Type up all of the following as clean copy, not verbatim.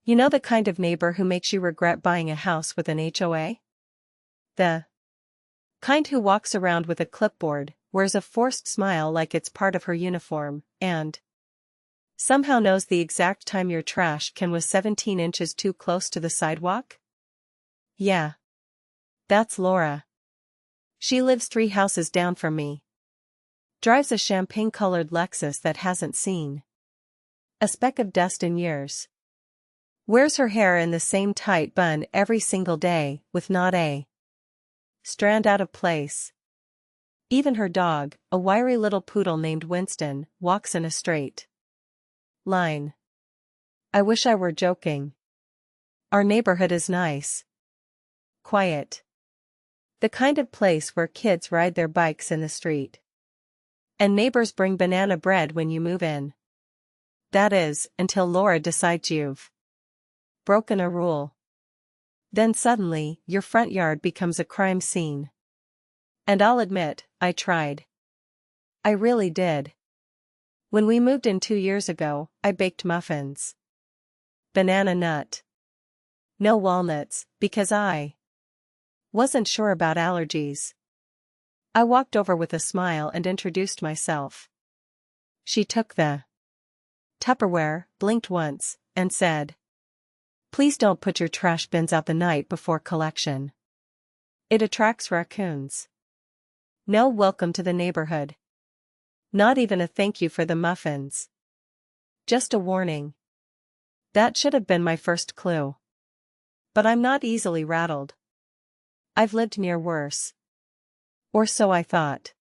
You know, the kind of neighbor who makes you regret buying a house with an HOA? The kind who walks around with a clipboard, wears a forced smile like it's part of her uniform, and somehow knows the exact time your trash can was 17 inches too close to the sidewalk? Yeah. That's Laura. She lives 3 houses down from me. Drives a champagne-colored Lexus that hasn't seen a speck of dust in years. Wears her hair in the same tight bun every single day, with not a strand out of place. Even her dog, a wiry little poodle named Winston, walks in a straight line. I wish I were joking. Our neighborhood is nice. Quiet. The kind of place where kids ride their bikes in the street. And neighbors bring banana bread when you move in. That is, until Laura decides you've broken a rule. Then suddenly, your front yard becomes a crime scene. And I'll admit, I tried. I really did. When we moved in 2 years ago, I baked muffins. Banana nut. No walnuts, because I wasn't sure about allergies. I walked over with a smile and introduced myself. She took the Tupperware, blinked once, and said, "Please don't put your trash bins out the night before collection. It attracts raccoons." No welcome to the neighborhood. Not even a thank you for the muffins. Just a warning. That should have been my first clue. But I'm not easily rattled. I've lived near worse. Or so I thought.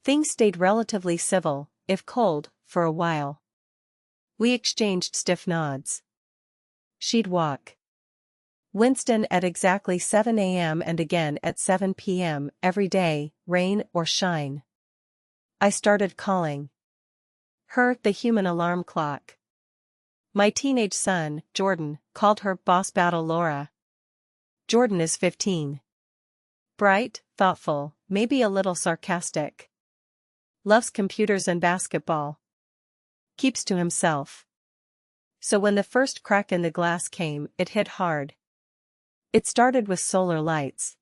Things stayed relatively civil, if cold, for a while. We exchanged stiff nods. She'd walk Winston at exactly 7 a.m. and again at 7 p.m. every day, rain or shine. I started calling her the human alarm clock. My teenage son, Jordan, called her Boss Battle Laura. Jordan is 15. Bright, thoughtful, maybe a little sarcastic. Loves computers and basketball. Keeps to himself. So when the first crack in the glass came, it hit hard. It started with solar lights.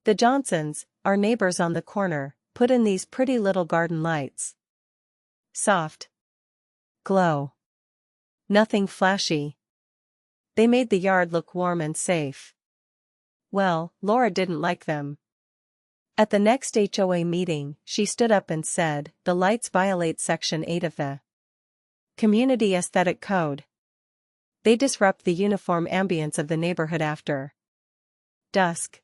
The Johnsons, our neighbors on the corner, put in these pretty little garden lights. Soft glow. Nothing flashy. They made the yard look warm and safe. Well, Laura didn't like them. At the next HOA meeting, she stood up and said, "The lights violate Section 8 of the Community Aesthetic Code. They disrupt the uniform ambience of the neighborhood after dusk."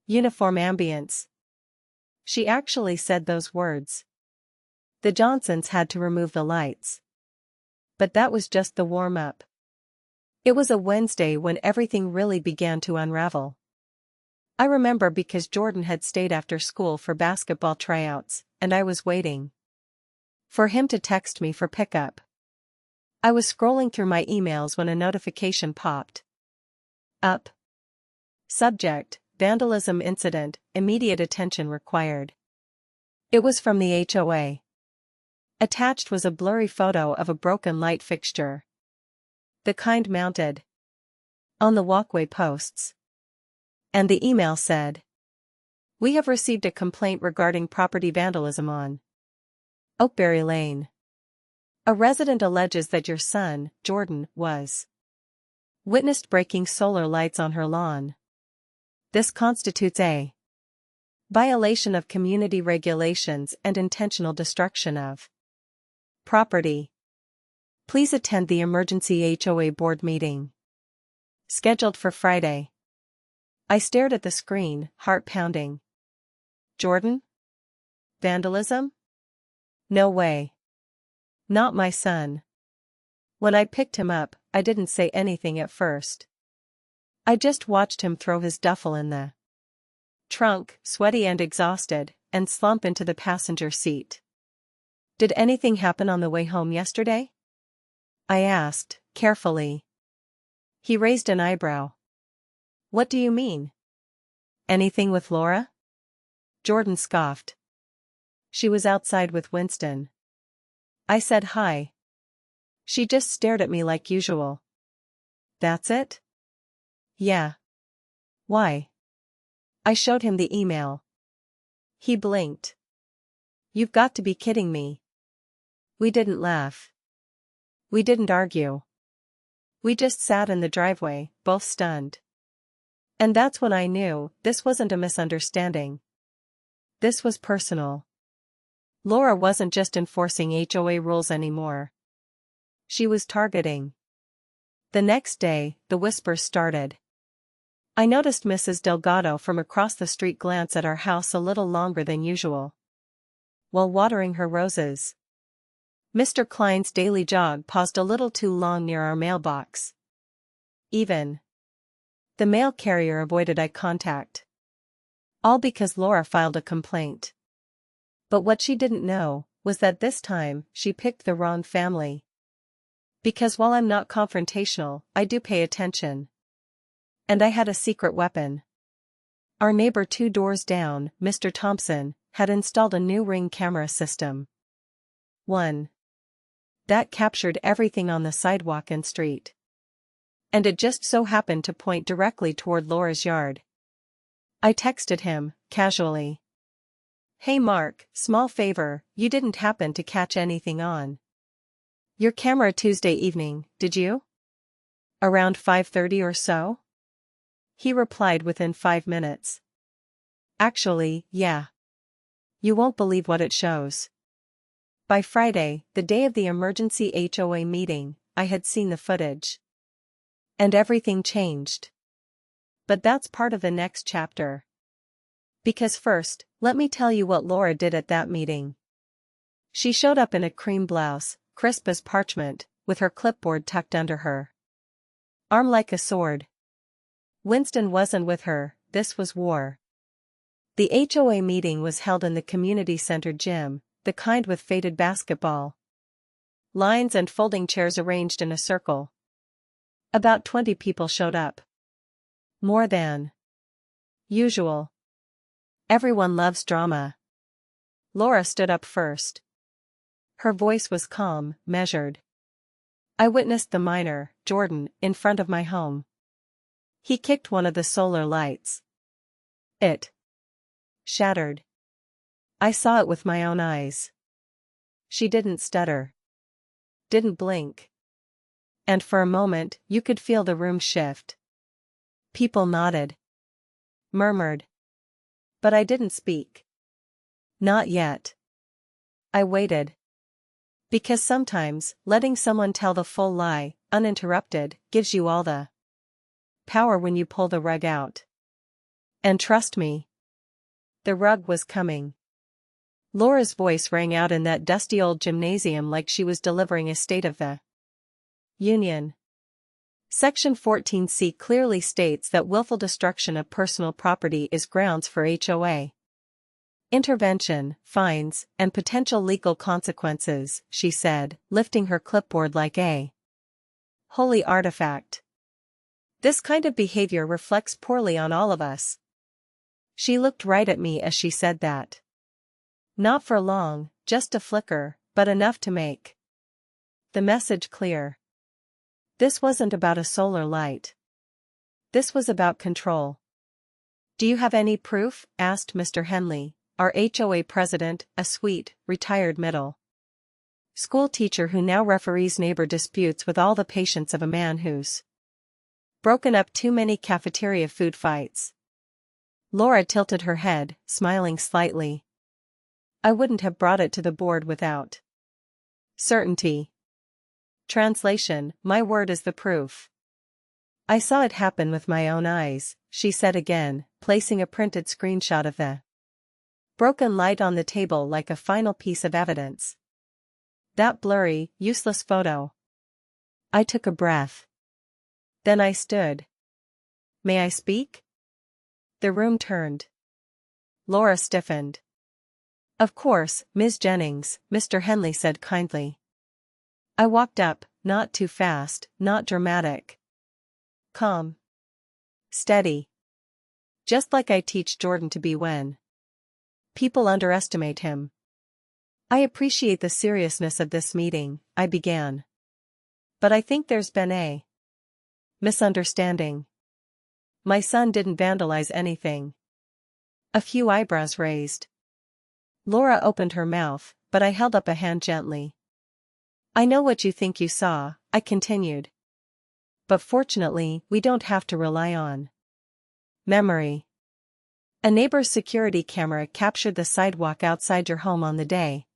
Uniform ambience. She actually said those words. The Johnsons had to remove the lights. But that was just the warm-up. It was a Wednesday when everything really began to unravel. I remember because Jordan had stayed after school for basketball tryouts, and I was waiting for him to text me for pickup. I was scrolling through my emails when a notification popped up. Subject: Vandalism incident, immediate attention required. It was from the HOA. Attached was a blurry photo of a broken light fixture. The kind mounted on the walkway posts. And the email said, "We have received a complaint regarding property vandalism on Oakberry Lane. A resident alleges that your son, Jordan, was witnessed breaking solar lights on her lawn. This constitutes a violation of community regulations and intentional destruction of property. Please attend the emergency HOA board meeting scheduled for Friday." I stared at the screen, heart pounding. Jordan? Vandalism? No way. Not my son. When I picked him up, I didn't say anything at first. I just watched him throw his duffel in the trunk, sweaty and exhausted, and slump into the passenger seat. "Did anything happen on the way home yesterday?" I asked, carefully. He raised an eyebrow. "What do you mean? Anything with Laura?" Jordan scoffed. "She was outside with Winston. I said hi. She just stared at me like usual. That's it? Yeah. Why? I showed him the email. He blinked. You've got to be kidding me. We didn't laugh. We didn't argue. We just sat in the driveway, both stunned. And that's when I knew this wasn't a misunderstanding. This was personal. Laura wasn't just enforcing HOA rules anymore. She was targeting. The next day, the whispers started. I noticed Mrs. Delgado from across the street glance at our house a little longer than usual. While watering her roses. Mr. Klein's daily jog paused a little too long near our mailbox. Even the mail carrier avoided eye contact. All because Laura filed a complaint. But what she didn't know was that this time she picked the wrong family. Because while I'm not confrontational, I do pay attention. And I had a secret weapon. Our neighbor 2 doors down, Mr. Thompson, had installed a new Ring camera system. One that captured everything on the sidewalk and street. And it just so happened to point directly toward Laura's yard. I texted him, casually. Hey Mark, small favor, you didn't happen to catch anything on your camera Tuesday evening, did you? Around 5:30 or so? He replied within 5 minutes. Actually, yeah. You won't believe what it shows. By Friday, the day of the emergency HOA meeting, I had seen the footage. And everything changed. But that's part of the next chapter. Because first, let me tell you what Laura did at that meeting. She showed up in a cream blouse, crisp as parchment, with her clipboard tucked under her arm like a sword. Winston wasn't with her, this was war. The HOA meeting was held in the community center gym, the kind with faded basketball lines and folding chairs arranged in a circle. About 20 people showed up. More than usual. Everyone loves drama. Laura stood up first. Her voice was calm, measured. I witnessed the miner, Jordan, in front of my home. He kicked one of the solar lights. It shattered. I saw it with my own eyes. She didn't stutter. Didn't blink. And for a moment, you could feel the room shift. People nodded. Murmured. But I didn't speak. Not yet. I waited. Because sometimes, letting someone tell the full lie, uninterrupted, gives you all the power when you pull the rug out. And trust me. The rug was coming. Laura's voice rang out in that dusty old gymnasium like she was delivering a State of the Union. Section 14C clearly states that willful destruction of personal property is grounds for HOA intervention, fines, and potential legal consequences, she said, lifting her clipboard like a holy artifact. This kind of behavior reflects poorly on all of us. She looked right at me as she said that. Not for long, just a flicker, but enough to make the message clear. This wasn't about a solar light. This was about control. Do you have any proof? Asked Mr. Henley, our HOA president, a sweet, retired middle school teacher who now referees neighbor disputes with all the patience of a man who's broken up too many cafeteria food fights. Laura tilted her head, smiling slightly. I wouldn't have brought it to the board without certainty. Translation, my word is the proof. I saw it happen with my own eyes, she said again, placing a printed screenshot of the broken light on the table like a final piece of evidence. That blurry, useless photo. I took a breath. Then I stood. May I speak? The room turned. Laura stiffened. Of course, Ms. Jennings, Mr. Henley said kindly. I walked up, not too fast, not dramatic. Calm. Steady. Just like I teach Jordan to be when people underestimate him. I appreciate the seriousness of this meeting, I began. But I think there's been a Misunderstanding. My son didn't vandalize anything. A few eyebrows raised. Laura opened her mouth, but I held up a hand gently. I know what you think you saw, I continued. But fortunately, we don't have to rely on memory. A neighbor's security camera captured the sidewalk outside your home on the day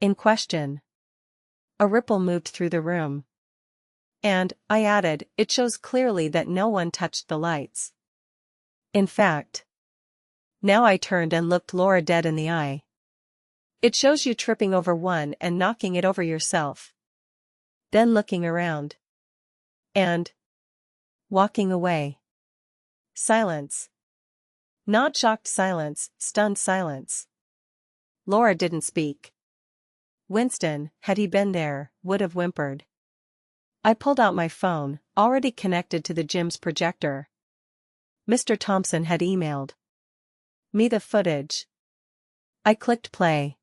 in question. A ripple moved through the room. And, I added, it shows clearly that no one touched the lights. In fact. Now I turned and looked Laura dead in the eye. It shows you tripping over one and knocking it over yourself. Then looking around. And. Walking away. Silence. Not shocked silence, stunned silence. Laura didn't speak. Winston, had he been there, would have whimpered. I pulled out my phone, already connected to the gym's projector. Mr. Thompson had emailed me the footage. I clicked play.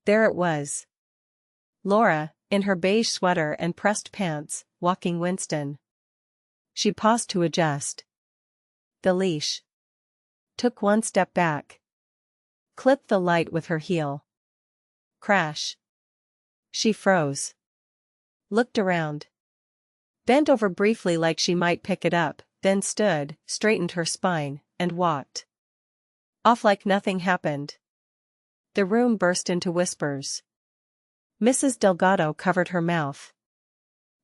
There it was. Laura, in her beige sweater and pressed pants, walking Winston. She paused to adjust the leash. Took one step back. Clipped the light with her heel. Crash. She froze. Looked around. Bent over briefly like she might pick it up, then stood, straightened her spine, and walked off like nothing happened. The room burst into whispers. Mrs. Delgado covered her mouth.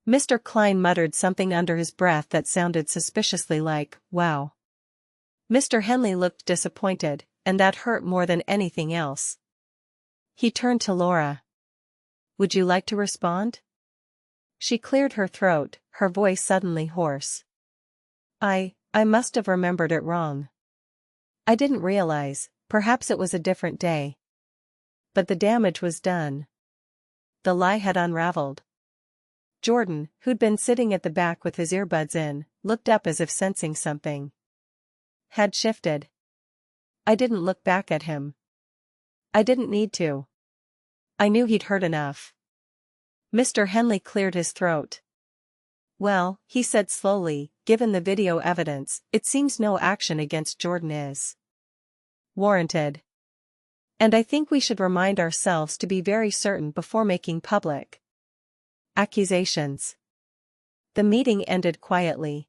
Mr. Klein muttered something under his breath that sounded suspiciously like, wow. Mr. Henley looked disappointed, and that hurt more than anything else. He turned to Laura. Would you like to respond? She cleared her throat, her voice suddenly hoarse. I must have remembered it wrong. I didn't realize, perhaps it was a different day. But the damage was done. The lie had unraveled. Jordan, who'd been sitting at the back with his earbuds in, looked up as if sensing something had shifted. I didn't look back at him. I didn't need to. I knew he'd heard enough. Mr. Henley cleared his throat. Well, he said slowly, given the video evidence, it seems no action against Jordan is warranted. And I think we should remind ourselves to be very certain before making public accusations. The meeting ended quietly.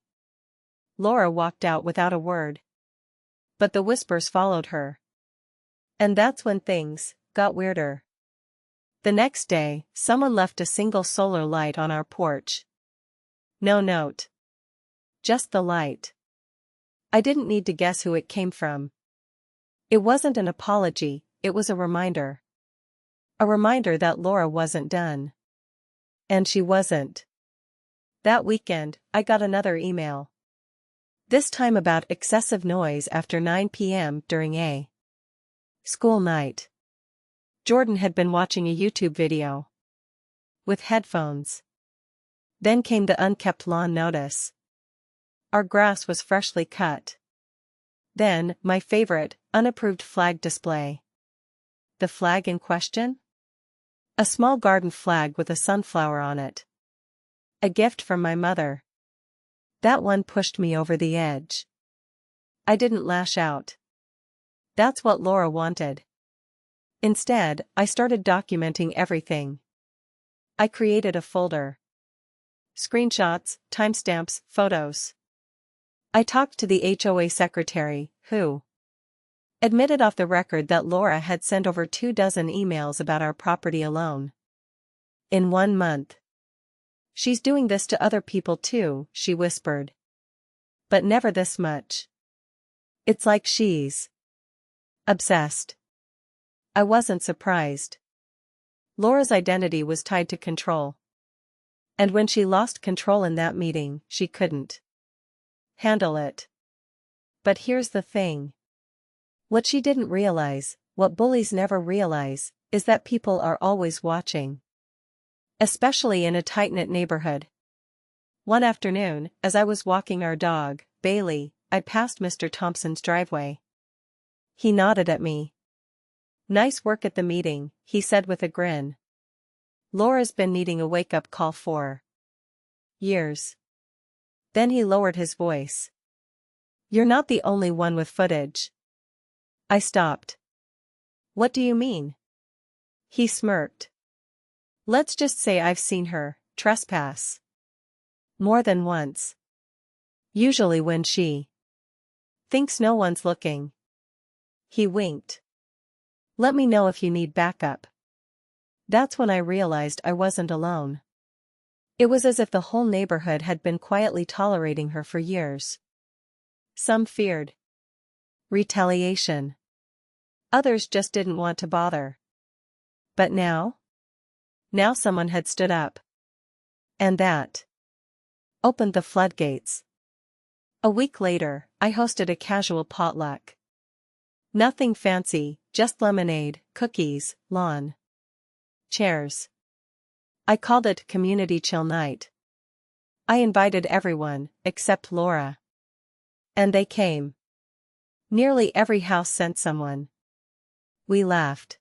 Laura walked out without a word. But the whispers followed her. And that's when things got weirder. The next day, someone left a single solar light on our porch. No note. Just the light. I didn't need to guess who it came from. It wasn't an apology, it was a reminder. A reminder that Laura wasn't done. And she wasn't. That weekend, I got another email. This time about excessive noise after 9 p.m. during a school night. Jordan had been watching a YouTube video with headphones. Then came the unkept lawn notice. Our grass was freshly cut. Then, my favorite, unapproved flag display. The flag in question? A small garden flag with a sunflower on it. A gift from my mother. That one pushed me over the edge. I didn't lash out. That's what Laura wanted. Instead, I started documenting everything. I created a folder. Screenshots, timestamps, photos. I talked to the HOA secretary, who admitted off the record that Laura had sent over 24 emails about our property alone. In 1 month. She's doing this to other people too, she whispered. But never this much. It's like she's obsessed. I wasn't surprised. Laura's identity was tied to control. And when she lost control in that meeting, she couldn't handle it. But here's the thing. What she didn't realize, what bullies never realize, is that people are always watching. Especially in a tight-knit neighborhood. One afternoon, as I was walking our dog, Bailey, I passed Mr. Thompson's driveway. He nodded at me. Nice work at the meeting, he said with a grin. Laura's been needing a wake-up call for years. Then he lowered his voice. "You're not the only one with footage." I stopped. "What do you mean?" He smirked. "Let's just say I've seen her trespass. More than once. Usually when she thinks no one's looking." He winked. "Let me know if you need backup." That's when I realized I wasn't alone. It was as if the whole neighborhood had been quietly tolerating her for years. Some feared retaliation. Others just didn't want to bother. But now? Now someone had stood up. And that opened the floodgates. A week later, I hosted a casual potluck. Nothing fancy, just lemonade, cookies, lawn chairs. I called it Community Chill Night. I invited everyone, except Laura. And they came. Nearly every house sent someone. We laughed.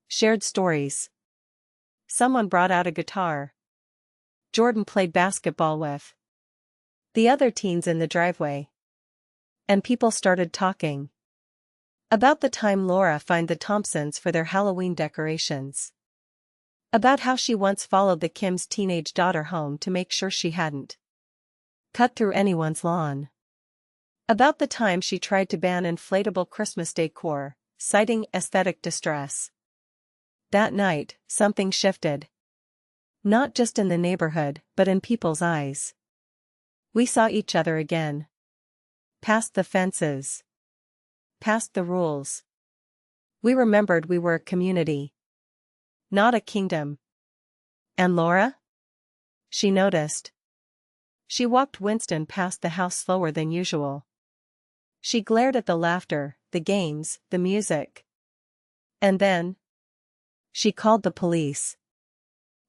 Shared stories. Someone brought out a guitar. Jordan played basketball with the other teens in the driveway. And people started talking. About the time Laura fined the Thompsons for their Halloween decorations. About how she once followed the Kim's teenage daughter home to make sure she hadn't cut through anyone's lawn. About the time she tried to ban inflatable Christmas decor, citing aesthetic distress. That night, something shifted. Not just in the neighborhood, but in people's eyes. We saw each other again. Past the fences. Past the rules. We remembered we were a community. Not a kingdom. And Laura? She noticed. She walked Winston past the house slower than usual. She glared at the laughter, the games, the music. And then she called the police.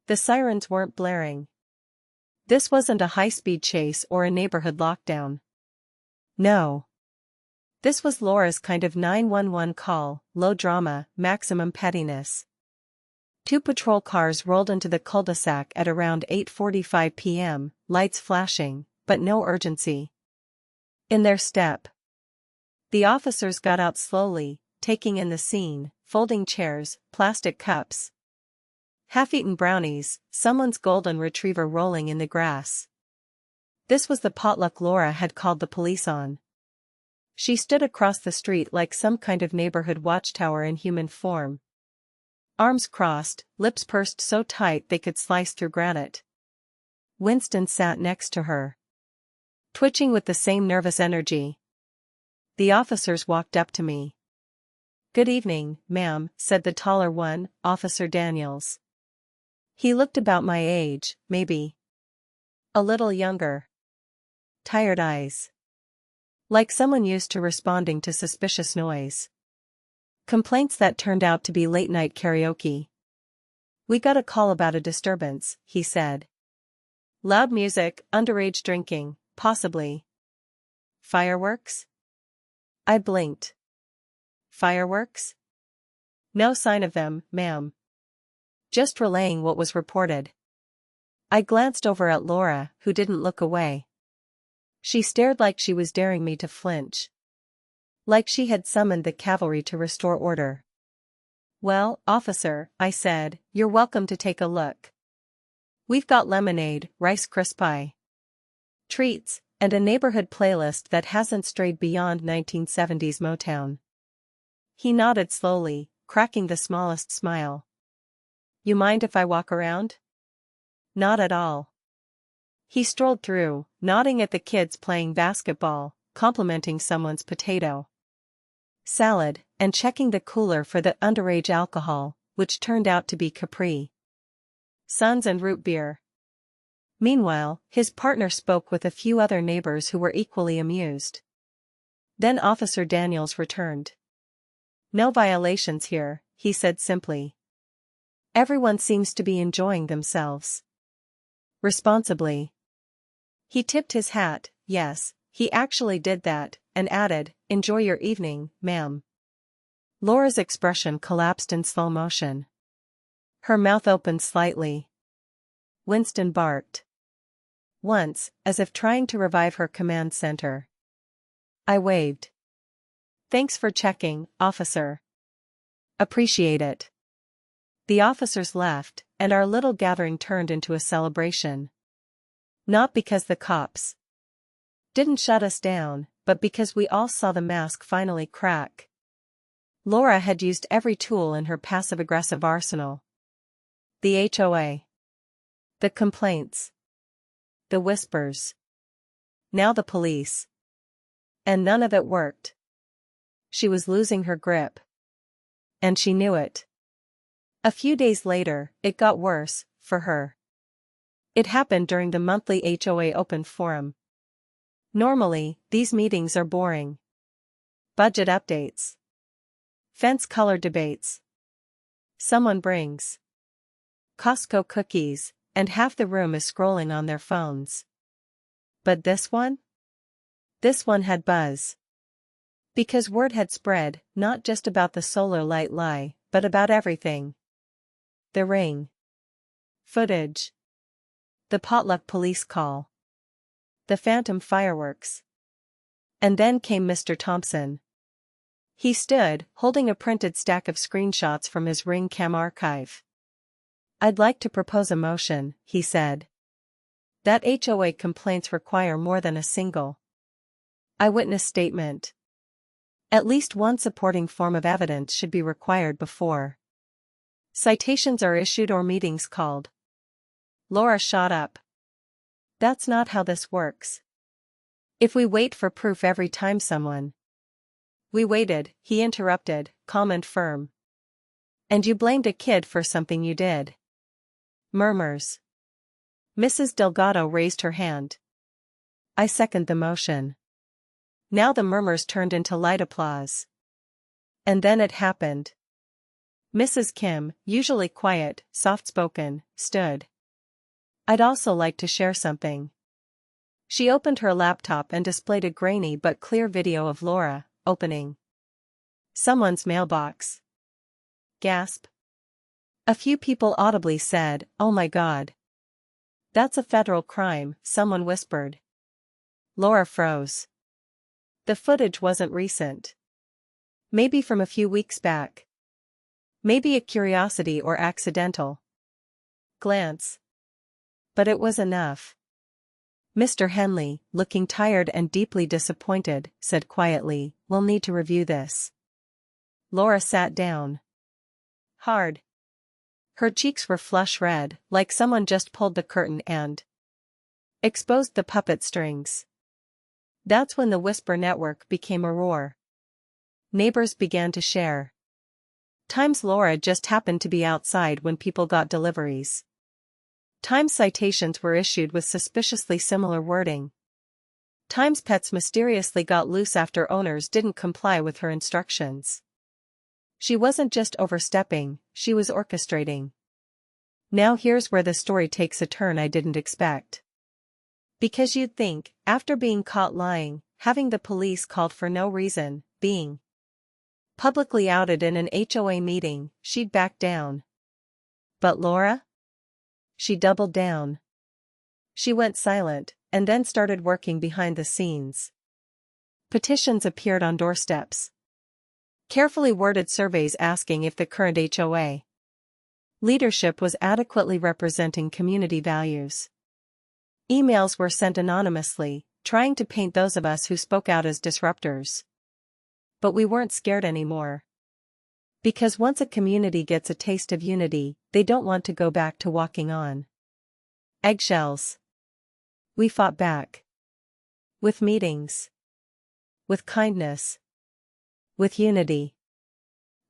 The sirens weren't blaring. This wasn't a high-speed chase or a neighborhood lockdown. No. This was Laura's kind of 911 call, low drama, maximum pettiness. 2 patrol cars rolled into the cul-de-sac at around 8:45 p.m., lights flashing, but no urgency in their step. The officers got out slowly, taking in the scene, folding chairs, plastic cups, half-eaten brownies, someone's golden retriever rolling in the grass. This was the potluck Laura had called the police on. She stood across the street like some kind of neighborhood watchtower in human form. Arms crossed, lips pursed so tight they could slice through granite. Winston sat next to her, twitching with the same nervous energy. The officers walked up to me. "Good evening, ma'am," said the taller one, Officer Daniels. He looked about my age, maybe a little younger. Tired eyes. Like someone used to responding to suspicious noise. Complaints that turned out to be late-night karaoke. "We got a call about a disturbance," he said. "Loud music, underage drinking, possibly. Fireworks?" I blinked. "Fireworks?" "No sign of them, ma'am. Just relaying what was reported." I glanced over at Laura, who didn't look away. She stared like she was daring me to flinch. Like she had summoned the cavalry to restore order. "Well, officer," I said, "you're welcome to take a look. We've got lemonade, Rice Krispie treats, and a neighborhood playlist that hasn't strayed beyond 1970s Motown." He nodded slowly, cracking the smallest smile. "You mind if I walk around?" "Not at all." He strolled through, nodding at the kids playing basketball, complimenting someone's potato salad, and checking the cooler for the underage alcohol, which turned out to be Capri Suns and root beer. Meanwhile, his partner spoke with a few other neighbors who were equally amused. Then Officer Daniels returned. "No violations here," he said simply. "Everyone seems to be enjoying themselves responsibly." He tipped his hat. Yes, he actually did that, and added, "Enjoy your evening, ma'am." Laura's expression collapsed in slow motion. Her mouth opened slightly. Winston barked. once, as if trying to revive her command center. I waved. "Thanks for checking, officer. Appreciate it." The officers left, and our little gathering turned into a celebration. Not because the cops didn't shut us down, but because we all saw the mask finally crack. Laura had used every tool in her passive-aggressive arsenal. The HOA. The complaints. The whispers. Now the police. And none of it worked. She was losing her grip. And she knew it. A few days later, it got worse, for her. It happened during the monthly HOA Open Forum. Normally, these meetings are boring. Budget updates. Fence color debates. Someone brings Costco cookies, and half the room is scrolling on their phones. But this one? This one had buzz. Because word had spread, not just about the solar light lie, but about everything. The ring. Footage. The potluck police call. The phantom fireworks. And then came Mr. Thompson. He stood, holding a printed stack of screenshots from his Ring Cam archive. "I'd like to propose a motion," he said. "That HOA complaints require more than a single eyewitness statement. At least one supporting form of evidence should be required before citations are issued or meetings called." Laura shot up. "That's not how this works. If we wait for proof every time someone..." "We waited," he interrupted, calm and firm. "And you blamed a kid for something you did." Murmurs. Mrs. Delgado raised her hand. "I second the motion." Now the murmurs turned into light applause. And then it happened. Mrs. Kim, usually quiet, soft-spoken, stood. "I'd also like to share something." She opened her laptop and displayed a grainy but clear video of Laura opening someone's mailbox. Gasp. A few people audibly said, "Oh my God. That's a federal crime," someone whispered. Laura froze. The footage wasn't recent. Maybe from a few weeks back. Maybe a curiosity or accidental glance. But it was enough. Mr. Henley, looking tired and deeply disappointed, said quietly, "We'll need to review this." Laura sat down. Hard. Her cheeks were flush red, like someone just pulled the curtain and exposed the puppet strings. That's when the whisper network became a roar. Neighbors began to share. Times Laura just happened to be outside when people got deliveries. Times citations were issued with suspiciously similar wording. Times pets mysteriously got loose after owners didn't comply with her instructions. She wasn't just overstepping, she was orchestrating. Now here's where the story takes a turn I didn't expect. Because you'd think, after being caught lying, having the police called for no reason, being publicly outed in an HOA meeting, she'd back down. But Laura? She doubled down. She went silent, and then started working behind the scenes. Petitions appeared on doorsteps. Carefully worded surveys asking if the current HOA leadership was adequately representing community values. Emails were sent anonymously, trying to paint those of us who spoke out as disruptors. But we weren't scared anymore. Because once a community gets a taste of unity, they don't want to go back to walking on eggshells. We fought back. With meetings. With kindness. With unity.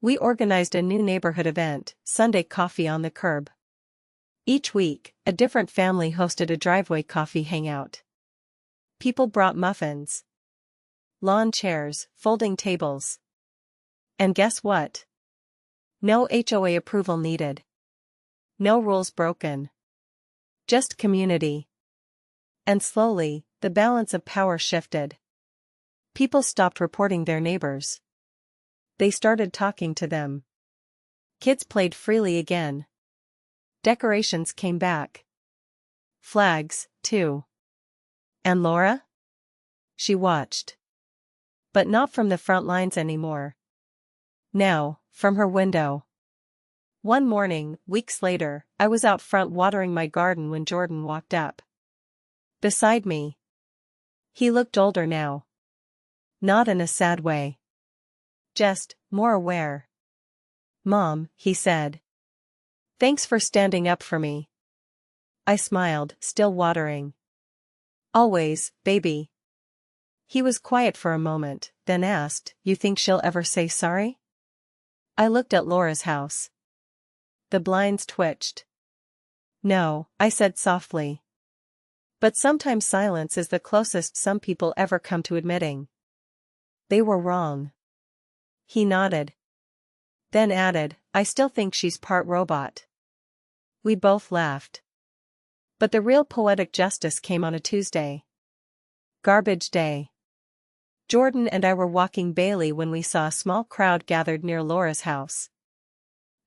We organized a new neighborhood event, Sunday Coffee on the Curb. Each week, a different family hosted a driveway coffee hangout. People brought muffins, lawn chairs, folding tables. And guess what? No HOA approval needed. No rules broken. Just community. And slowly, the balance of power shifted. People stopped reporting their neighbors. They started talking to them. Kids played freely again. Decorations came back. Flags, too. And Laura? She watched. But not from the front lines anymore. Now, from her window. One morning, weeks later, I was out front watering my garden when Jordan walked up beside me. He looked older now. Not in a sad way. Just more aware. "Mom," he said. "Thanks for standing up for me." I smiled, still watering. "Always, baby." He was quiet for a moment, then asked, "You think she'll ever say sorry?" I looked at Laura's house. The blinds twitched. "No," I said softly. But sometimes silence is the closest some people ever come to admitting they were wrong. He nodded. Then added, "I still think she's part robot." We both laughed. But the real poetic justice came on a Tuesday. Garbage day. Jordan and I were walking Bailey when we saw a small crowd gathered near Laura's house.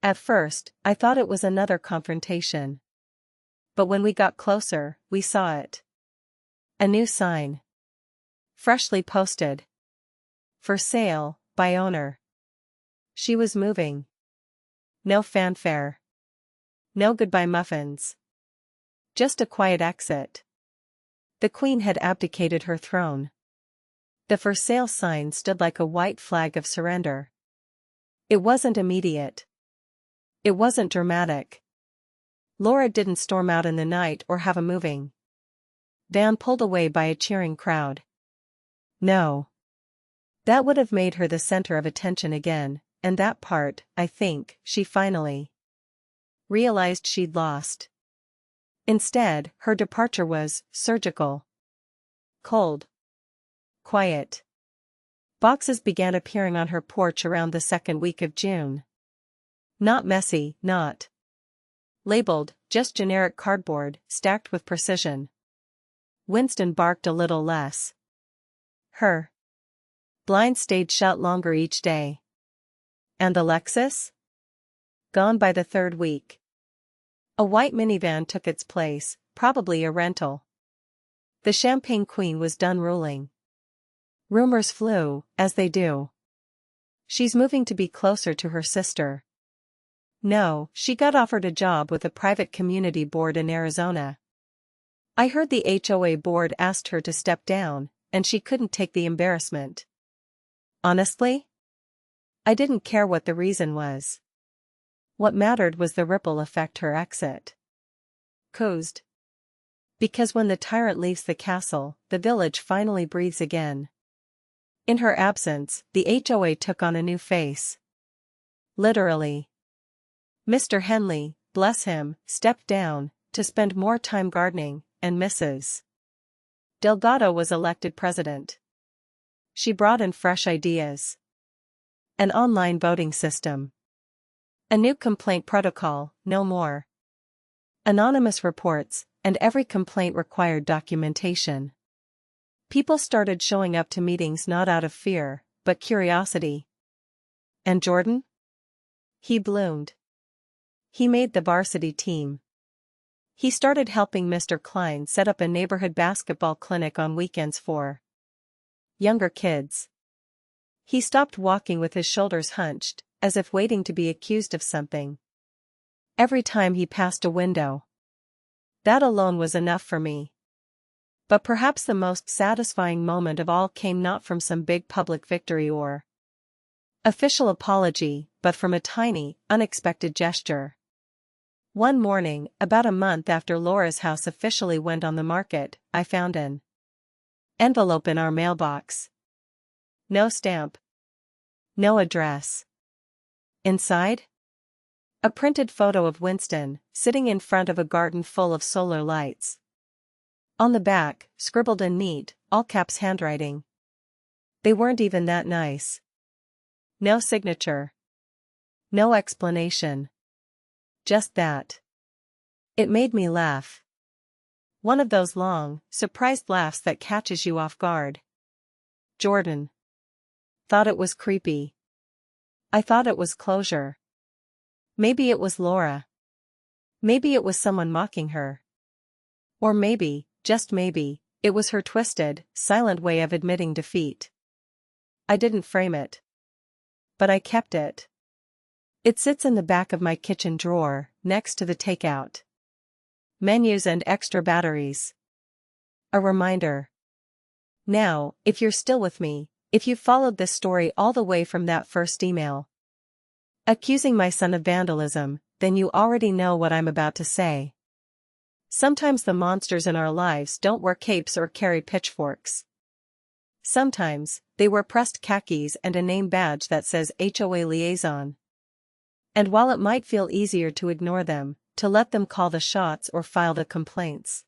At first, I thought it was another confrontation. But when we got closer, we saw it. A new sign. Freshly posted. For sale, by owner. She was moving. No fanfare. No goodbye muffins. Just a quiet exit. The Queen had abdicated her throne. The for sale sign stood like a white flag of surrender. It wasn't immediate. It wasn't dramatic. Laura didn't storm out in the night or have a moving van pulled away by a cheering crowd. No. That would have made her the center of attention again, and that part, I think, she finally realized she'd lost. Instead, her departure was surgical. Cold. Quiet. Boxes began appearing on her porch around the second week of June. Not messy, not labeled, just generic cardboard, stacked with precision. Winston barked a little less. Her blinds stayed shut longer each day. And the Lexus? Gone by the third week. A white minivan took its place, probably a rental. The Champagne Queen was done ruling. Rumors flew, as they do. She's moving to be closer to her sister. No, she got offered a job with a private community board in Arizona. I heard the HOA board asked her to step down, and she couldn't take the embarrassment. Honestly? I didn't care what the reason was. What mattered was the ripple effect her exit caused. Because when the tyrant leaves the castle, the village finally breathes again. In her absence, the HOA took on a new face. Literally. Mr. Henley, bless him, stepped down, to spend more time gardening, and Mrs. Delgado was elected president. She brought in fresh ideas. An online voting system. A new complaint protocol, no more anonymous reports, and every complaint required documentation. People started showing up to meetings not out of fear, but curiosity. And Jordan? He bloomed. He made the varsity team. He started helping Mr. Klein set up a neighborhood basketball clinic on weekends for younger kids. He stopped walking with his shoulders hunched, as if waiting to be accused of something. Every time he passed a window. That alone was enough for me. But perhaps the most satisfying moment of all came not from some big public victory or official apology, but from a tiny, unexpected gesture. One morning, about a month after Laura's house officially went on the market, I found an envelope in our mailbox. No stamp. No address. Inside? A printed photo of Winston, sitting in front of a garden full of solar lights. On the back, scribbled in neat, all-caps handwriting. They weren't even that nice. No signature. No explanation. Just that. It made me laugh. One of those long, surprised laughs that catches you off guard. Jordan thought it was creepy. I thought it was closure. Maybe it was Laura. Maybe it was someone mocking her. Or maybe, just maybe, It was her twisted, silent way of admitting defeat. I didn't frame it. But I kept it. It sits in the back of my kitchen drawer, next to the takeout menus and extra batteries. A reminder. Now, if you're still with me, if you followed this story all the way from that first email accusing my son of vandalism, then you already know what I'm about to say. Sometimes the monsters in our lives don't wear capes or carry pitchforks. Sometimes, they wear pressed khakis and a name badge that says HOA liaison. And while it might feel easier to ignore them, to let them call the shots or file the complaints,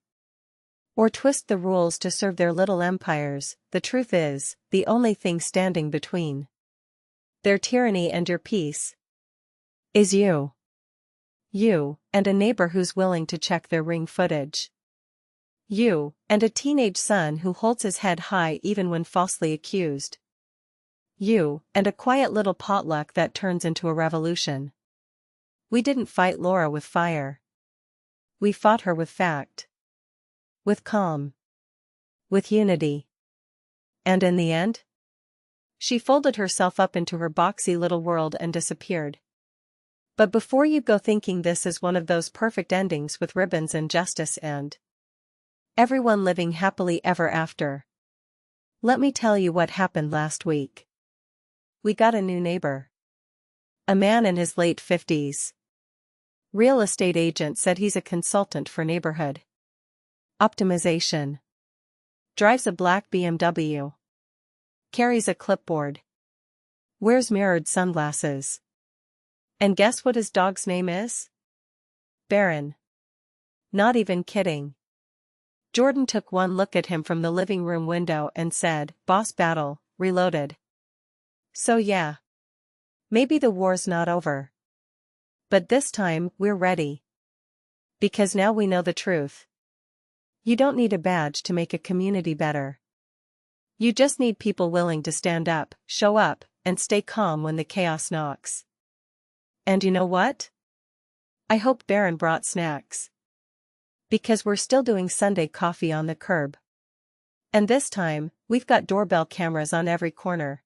or twist the rules to serve their little empires, the truth is, the only thing standing between their tyranny and your peace is you. You, and a neighbor who's willing to check their Ring footage. You, and a teenage son who holds his head high even when falsely accused. You, and a quiet little potluck that turns into a revolution. We didn't fight Laura with fire. We fought her with fact. With calm. With unity. And in the end? She folded herself up into her boxy little world and disappeared. But before you go thinking this is one of those perfect endings with ribbons and justice and everyone living happily ever after, let me tell you what happened last week. We got a new neighbor. A man in his late 50s. Real estate agent said he's a consultant for neighborhood optimization. Drives a black BMW. Carries a clipboard. Wears mirrored sunglasses. And guess what his dog's name is? Baron. Not even kidding. Jordan took one look at him from the living room window and said, "Boss battle, reloaded." So yeah. Maybe the war's not over. But this time, we're ready. Because now we know the truth. You don't need a badge to make a community better. You just need people willing to stand up, show up, and stay calm when the chaos knocks. And you know what? I hope Baron brought snacks. Because we're still doing Sunday coffee on the curb. And this time, we've got doorbell cameras on every corner.